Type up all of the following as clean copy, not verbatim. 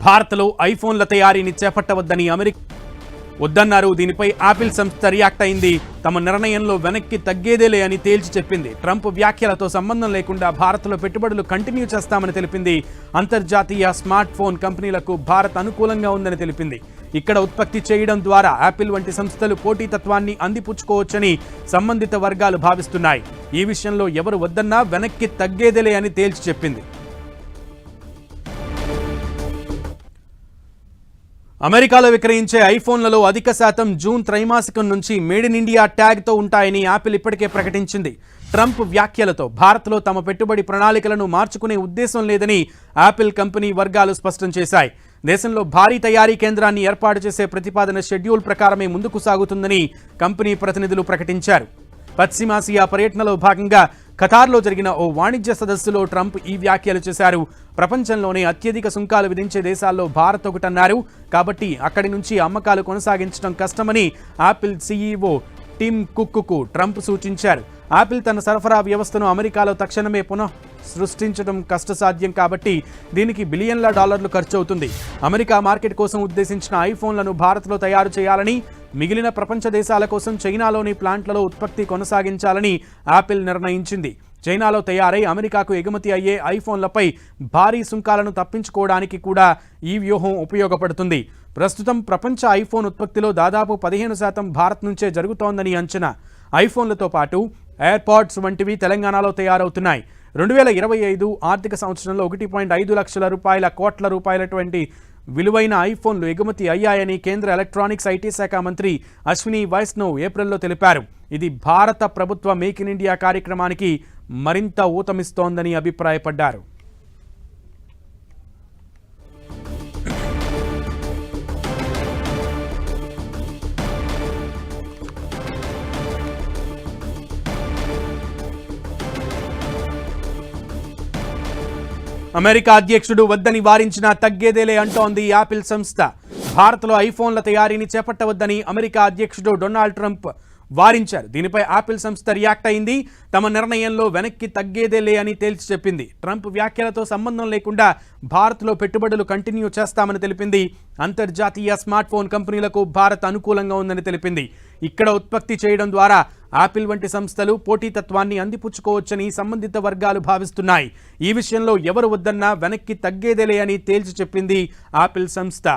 భారత్లో ఐఫోన్ల తయారీని చేపట్టవద్దని అమెరికా వద్దన్నారు. దీనిపై యాపిల్ సంస్థ రియాక్ట్ అయింది. తమ నిర్ణయంలో వెనక్కి తగ్గేదేలే అని తేల్చి చెప్పింది. ట్రంప్ వ్యాఖ్యలతో సంబంధం లేకుండా భారత్లో పెట్టుబడులు కంటిన్యూ చేస్తామని తెలిపింది. అంతర్జాతీయ స్మార్ట్ ఫోన్ కంపెనీలకు భారత్ అనుకూలంగా ఉందని తెలిపింది. ఇక్కడ ఉత్పత్తి చేయడం ద్వారా యాపిల్ వంటి సంస్థలు పోటీతత్వాన్ని అందిపుచ్చుకోవచ్చని సంబంధిత వర్గాలు భావిస్తున్నాయి. ఈ విషయంలో ఎవరు వద్దన్నా వెనక్కి తగ్గేదేలే అని తేల్చి చెప్పింది. అమెరికాలో విక్రయించే ఐఫోన్లలో అధిక శాతం జూన్ త్రైమాసికం నుంచి మేడ్ ఇన్ ఇండియా ట్యాగ్తో ఉంటాయని యాపిల్ ఇప్పటికే ప్రకటించింది. ట్రంప్ వ్యాఖ్యలతో భారత్లో తమ పెట్టుబడి ప్రణాళికలను మార్చుకునే ఉద్దేశం లేదని యాపిల్ కంపెనీ వర్గాలు స్పష్టం చేశాయి. దేశంలో భారీ తయారీ కేంద్రాన్ని ఏర్పాటు చేసే ప్రతిపాదన షెడ్యూల్ ప్రకారమే ముందుకు సాగుతుందని కంపెనీ ప్రతినిధులు ప్రకటించారు. పశ్చిమాసియా పర్యటనలో భాగంగా ఖతార్లో జరిగిన ఓ వాణిజ్య సదస్సులో ట్రంప్ ఈ వ్యాఖ్యలు చేశారు. ప్రపంచంలోనే అత్యధిక సుంకాలు విధించే దేశాల్లో భారత్ ఒకటన్నారు. కాబట్టి అక్కడి నుంచి అమ్మకాలు కొనసాగించడం కష్టమని యాపిల్ సీఈఓ టిమ్ కుక్కు ట్రంప్ సూచించారు. యాపిల్ తన సరఫరా వ్యవస్థను అమెరికాలో తక్షణమే సృష్టించడం కష్టసాధ్యం కాబట్టి దీనికి బిలియన్ల డాలర్లు ఖర్చవుతుంది. అమెరికా మార్కెట్ కోసం ఉద్దేశించిన ఐఫోన్లను భారత్లో తయారు చేయాలని, మిగిలిన ప్రపంచ దేశాల కోసం చైనాలోని ప్లాంట్లలో ఉత్పత్తి కొనసాగించాలని యాపిల్ నిర్ణయించింది. చైనాలో తయారై అమెరికాకు ఎగుమతి అయ్యే ఐఫోన్లపై భారీ సుంకాలను తప్పించుకోవడానికి కూడా ఈ వ్యూహం ఉపయోగపడుతుంది. ప్రస్తుతం ప్రపంచ ఐఫోన్ ఉత్పత్తిలో దాదాపు 15% భారత్ నుంచే జరుగుతోందని అంచనా. ఐఫోన్లతో పాటు ఎయిర్పాడ్స్ వంటివి తెలంగాణలో తయారవుతున్నాయి. 2025 ఆర్థిక సంవత్సరంలో 1.5 లక్షల కోట్ల రూపాయలటువంటి విలువైన ఐఫోన్లు ఎగుమతి అయ్యాయని కేంద్ర ఎలక్ట్రానిక్స్ ఐటీ శాఖ మంత్రి అశ్విని వైష్ణవ్ ఏప్రిల్లో తెలిపారు. ఇది భారత ప్రభుత్వ మేక్ ఇన్ ఇండియా కార్యక్రమానికి మరింత ఊతమిస్తోందని అభిప్రాయపడ్డారు. అమెరికా అధ్యక్షుడు వద్దని వారించినా తగ్గేదేలే అంటోంది యాపిల్ సంస్థ. భారత్లో ఐఫోన్ల తయారీని చేపట్టవద్దని అమెరికా అధ్యక్షుడు డొనాల్డ్ ట్రంప్ వారించారు. దీనిపై యాపిల్ సంస్థ రియాక్ట్ అయింది. తమ నిర్ణయంలో వెనక్కి తగ్గేదేలే అని తేల్చి చెప్పింది. ట్రంప్ వ్యాఖ్యలతో సంబంధం లేకుండా భారత్లో పెట్టుబడులు కంటిన్యూ చేస్తామని తెలిపింది. అంతర్జాతీయ స్మార్ట్ ఫోన్ కంపెనీలకు భారత్ అనుకూలంగా ఉందని తెలిపింది. ఇక్కడ ఉత్పత్తి చేయడం ద్వారా యాపిల్ వంటి సంస్థలు పోటీతత్వాన్ని అందిపుచ్చుకోవచ్చని సంబంధిత వర్గాలు భావిస్తున్నాయి. ఈ విషయంలో ఎవరు వద్దన్నా వెనక్కి తగ్గేదేలే అని తేల్చి చెప్పింది యాపిల్ సంస్థ.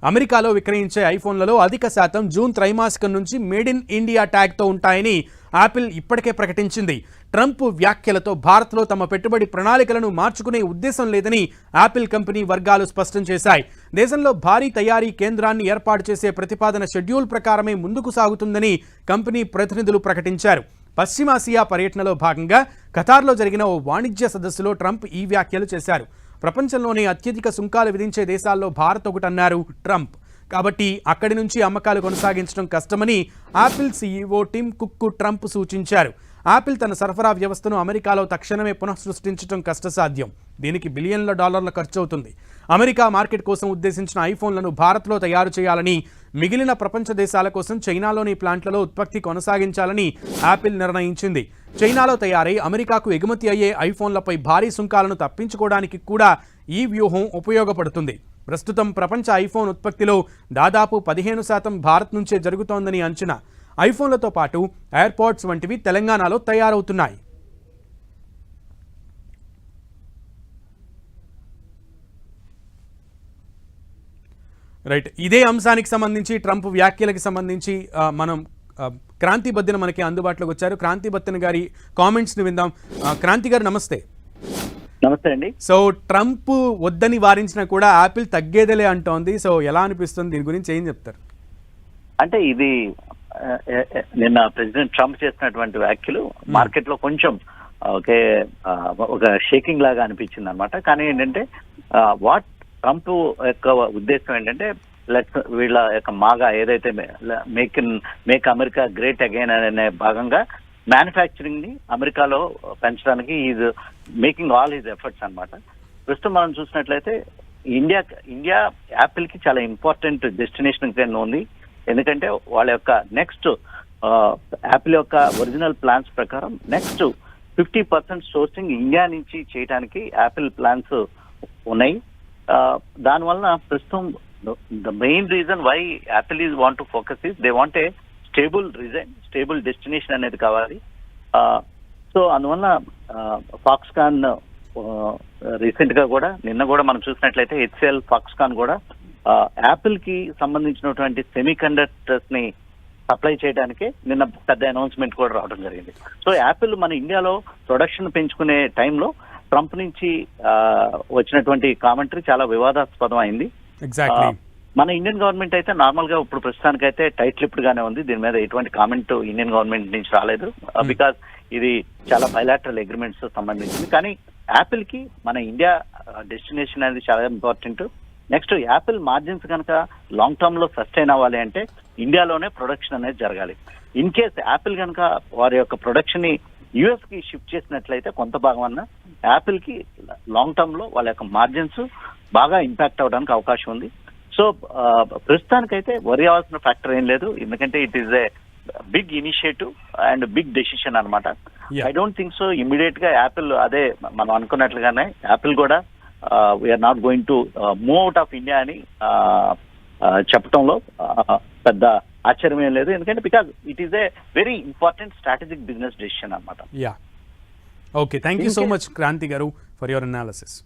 అమెరికాలో విక్రయించే ఐఫోన్లలో అధిక శాతం జూన్ త్రైమాసికం నుంచి మేడ్ ఇన్ ఇండియా ట్యాగ్తో ఉంటాయని యాపిల్ ఇప్పటికే ప్రకటించింది. ట్రంప్ వ్యాఖ్యలతో భారత్లో తమ పెట్టుబడి ప్రణాళికలను మార్చుకునే ఉద్దేశం లేదని యాపిల్ కంపెనీ వర్గాలు స్పష్టం చేశాయి. దేశంలో భారీ తయారీ కేంద్రాన్ని ఏర్పాటు చేసే ప్రతిపాదన షెడ్యూల్ ప్రకారమే ముందుకు సాగుతుందని కంపెనీ ప్రతినిధులు ప్రకటించారు. పశ్చిమాసియా పర్యటనలో భాగంగా ఖతార్లో జరిగిన ఓ వాణిజ్య సదస్సులో ట్రంప్ ఈ వ్యాఖ్యలు చేశారు. ప్రపంచంలోనే అత్యధిక సుంకాలు విధించే దేశాల్లో భారత్ ఒకటన్నారు ట్రంప్. కాబట్టి అక్కడి నుంచి అమ్మకాలు కొనసాగించడం కష్టమని Apple CEO Tim Cook Trump సూచించారు. యాపిల్ తన సరఫరా వ్యవస్థను అమెరికాలో తక్షణమే పునఃసృష్టించడం కష్టసాధ్యం. దీనికి బిలియన్ల డాలర్ల ఖర్చవుతుంది. అమెరికా మార్కెట్ కోసం ఉద్దేశించిన ఐఫోన్లను భారత్లో తయారు చేయాలని, మిగిలిన ప్రపంచ దేశాల కోసం చైనాలోని ప్లాంట్లలో ఉత్పత్తి కొనసాగించాలని యాపిల్ నిర్ణయించింది. చైనాలో తయారై అమెరికాకు ఎగుమతి అయ్యే ఐఫోన్లపై భారీ సుంకాలను తప్పించుకోవడానికి కూడా ఈ వ్యూహం ఉపయోగపడుతుంది. ప్రస్తుతం ప్రపంచ ఐఫోన్ ఉత్పత్తిలో దాదాపు 15% భారత్ నుంచే జరుగుతోందని అంచనా. ఐఫోన్లతో పాటు ఎయిర్పాడ్స్ వంటివి తెలంగాణలో తయారవుతున్నాయి. రైట్, ఇదే అంశానికి సంబంధించి ట్రంప్ వ్యాఖ్యలకు సంబంధించి మనం క్రాంతి బద్దెన మనకి అందుబాటులోకి వచ్చారు. క్రాంతి బద్దెన గారి కామెంట్స్ని విందాం. క్రాంతి గారు నమస్తే. నమస్తే అండి. సో ట్రంప్ వద్దని వారించినా కూడా యాపిల్ తగ్గేదేలే అంటోంది. సో ఎలా అనిపిస్తుంది, దీని గురించి ఏం చెప్తారు? అంటే ఇది నిన్న ప్రెసిడెంట్ ట్రంప్ చేసినటువంటి వ్యాఖ్యలు మార్కెట్ లో కొంచెం ఒక షేకింగ్ లాగా అనిపించింది అనమాట. కానీ ఏంటంటే వాట్ ట్రంప్ యొక్క ఉద్దేశం ఏంటంటే వీళ్ళ యొక్క మాగా ఏదైతే మేక్ అమెరికా గ్రేట్ అగైన్ అనే భాగంగా మ్యానుఫ్యాక్చరింగ్ ని అమెరికాలో పెంచడానికి is making all his efforts అనమాట. ప్రస్తుతం మనం చూసినట్లయితే ఇండియా యాపిల్ కి చాలా ఇంపార్టెంట్ డెస్టినేషన్ కింద ఉంది. ఎందుకంటే వాళ్ళ యొక్క నెక్స్ట్ యాపిల్ యొక్క ఒరిజినల్ ప్లాన్స్ ప్రకారం నెక్స్ట్ 50% సోర్సింగ్ ఇండియా నుంచి చేయడానికి యాపిల్ ప్లాన్స్ ఉన్నాయి. దానివల్ల ప్రస్తుతం the main reason why Apple is want to focus is they want a stable destination అనేది కావాలి. సో అందువల్ల ఫాక్స్కాన్ రీసెంట్ గా కూడా నిన్న కూడా మనం చూసినట్లయితే హెచ్సిఎల్ ఫాక్స్కాన్ కూడా యాపిల్ కి సంబంధించినటువంటి సెమీ కండక్టర్స్ ని సప్లై చేయడానికి నిన్న పెద్ద అనౌన్స్మెంట్ కూడా రావడం జరిగింది. సో యాపిల్ మన ఇండియాలో ప్రొడక్షన్ పెంచుకునే టైంలో ట్రంప్ నుంచి వచ్చినటువంటి కామెంటరీ చాలా వివాదాస్పదం అయింది. ఎగ్జాక్ట్లీ. మన ఇండియన్ గవర్నమెంట్ అయితే నార్మల్ గా ఇప్పుడు ప్రస్తుతానికి అయితే టైట్ లిప్డ్ గానే ఉంది. దీని మీద ఎటువంటి కామెంట్ ఇండియన్ గవర్నమెంట్ నుంచి రాలేదు, బికాస్ ఇది చాలా బైలాటరల్ అగ్రిమెంట్స్ సంబంధించింది. కానీ యాపిల్ కి మన ఇండియా డెస్టినేషన్ అనేది చాలా ఇంపార్టెంట్. నెక్స్ట్ యాపిల్ మార్జిన్స్ కనుక లాంగ్ టర్మ్ లో సస్టైన్ అవ్వాలి అంటే ఇండియాలోనే ప్రొడక్షన్ అనేది జరగాలి. ఇన్ కేస్ యాపిల్ కనుక వారి యొక్క ప్రొడక్షన్ ని యుఎస్ కి షిఫ్ట్ చేసినట్లయితే కొంత భాగం అన్న యాపిల్ కి లాంగ్ టర్మ్ లో వాళ్ళ యొక్క మార్జిన్స్ బాగా ఇంపాక్ట్ అవడానికి అవకాశం ఉంది. సో ప్రస్తుతానికైతే వరి అవ్వాల్సిన ఫ్యాక్టర్ ఏం లేదు, ఎందుకంటే it is a big initiative and big decision అనమాట. I don't think so immediate గా యాపిల్ అదే మనం అనుకున్నట్లుగానే యాపిల్ కూడా we are not going to move out of India అని చెప్పడంలో పెద్ద ఆశ్చర్యం ఏం లేదు, ఎందుకంటే because it is a very important strategic business decision అనమాట. Okay, thank you so much Kranti garu for your analysis.